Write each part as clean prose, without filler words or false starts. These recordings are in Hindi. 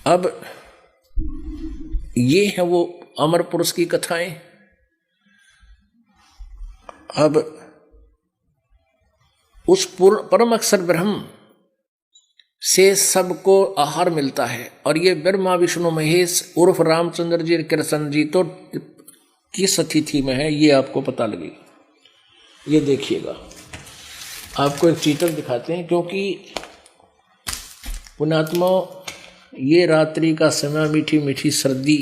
अब ये है वो अमर पुरुष की कथाएं। अब उस परम अक्षर ब्रह्म से सबको आहार मिलता है। और ये ब्रह्मा विष्णु महेश उर्फ रामचंद्र जी कृष्ण जी तो किस अतिथि में है ये आपको पता लगेगा। ये देखिएगा, आपको एक चित्र दिखाते हैं, क्योंकि पुण्यात्मा ये रात्रि का समय, मीठी मीठी सर्दी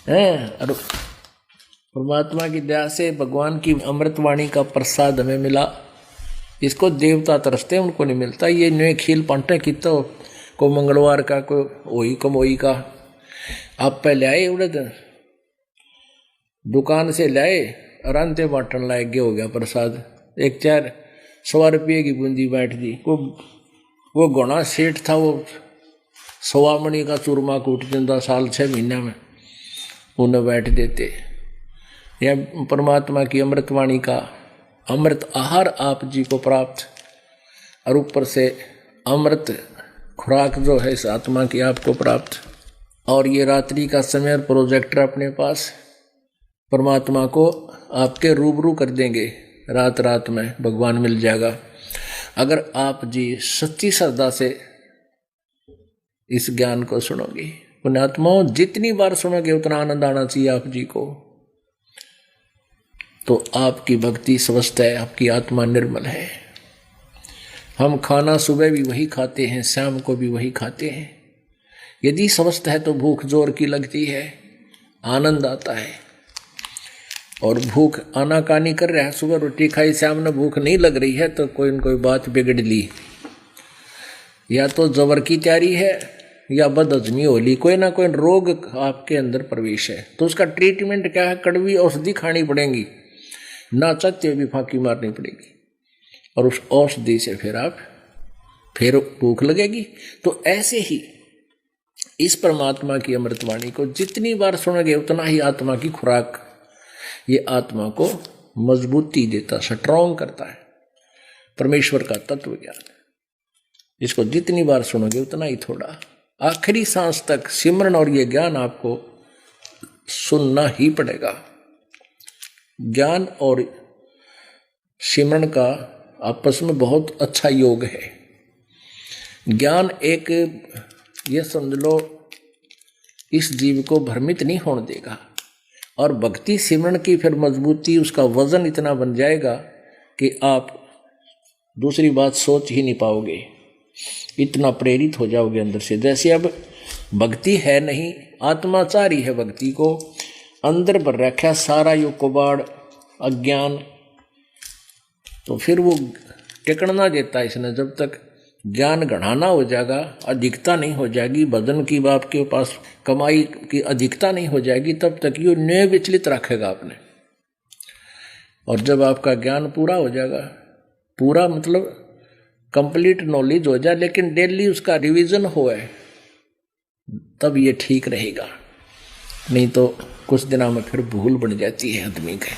है, और परमात्मा की दया से भगवान की अमृतवाणी का प्रसाद हमें मिला। इसको देवता तरसते, उनको नहीं मिलता। ये नए खील पांटे की तो को मंगलवार का को वही कमोई का आप पहले आए उड़द दुकान से लाए, अरानते बांटन लायक हो गया प्रसाद। एक 4 रुपये की बूंदी बैठ दी। वो गुणा सेठ था, वो 1.25 मणि का चूरमा कूट देता साल 6 महीने में, उन्हें बैठ देते। या परमात्मा की अमृतवाणी का अमृत आहार आप जी को प्राप्त, और ऊपर से अमृत खुराक जो है इस आत्मा की आपको प्राप्त। और ये रात्रि का समय प्रोजेक्टर अपने पास, परमात्मा को आपके रूबरू कर देंगे। रात रात में भगवान मिल जाएगा। अगर आप जी सच्ची श्रद्धा से इस ज्ञान को सुनोगे। पुण्यात्माओं, जितनी बार सुनोगे उतना आनंद आना चाहिए आप जी को, तो आपकी भक्ति स्वस्थ है, आपकी आत्मा निर्मल है। हम खाना सुबह भी वही खाते हैं, शाम को भी वही खाते हैं। यदि स्वस्थ है तो भूख जोर की लगती है, आनंद आता है। और भूख आनाकानी कर रहा है, सुबह रोटी खाई, शाम में भूख नहीं लग रही है, तो कोई न कोई बात बिगड़ ली। या तो जबर की तैयारी है या बदहजमी हो ली, कोई ना कोई रोग आपके अंदर प्रवेश है। तो उसका ट्रीटमेंट क्या है? कड़वी औषधि खानी पड़ेगी, ना चाहते भी फांकी मारनी पड़ेगी, और उस औषधि से फिर भूख लगेगी। तो ऐसे ही इस परमात्मा की अमृतवाणी को जितनी बार सुनोगे उतना ही आत्मा की खुराक, ये आत्मा को मजबूती देता, स्ट्रॉन्ग करता है। परमेश्वर का तत्व ज्ञान, इसको जितनी बार सुनोगे उतना ही थोड़ा, आखिरी सांस तक सिमरन और ये ज्ञान आपको सुनना ही पड़ेगा। ज्ञान और सिमरन का आपस में बहुत अच्छा योग है। ज्ञान एक, ये समझ लो, इस जीव को भ्रमित नहीं होने देगा। और भक्ति सिमरन की फिर मजबूती, उसका वजन इतना बन जाएगा कि आप दूसरी बात सोच ही नहीं पाओगे, इतना प्रेरित हो जाओगे अंदर से। जैसे अब भक्ति है नहीं, आत्मा चाह रही है भक्ति को, अंदर भर रखा सारा यो कबाड़ अज्ञान, तो फिर वो टिकना देता इसने। जब तक ज्ञान घटाना हो जाएगा, अधिकता नहीं हो जाएगी, भजन की आपके पास कमाई की अधिकता नहीं हो जाएगी, तब तक ये नए विचलित रखेगा आपने। और जब आपका ज्ञान पूरा हो जाएगा, पूरा मतलब कंप्लीट नॉलेज हो जाए, लेकिन डेली उसका रिवीजन हो, तब ये ठीक रहेगा। नहीं तो कुछ दिनों में फिर भूल बन जाती है आदमी के।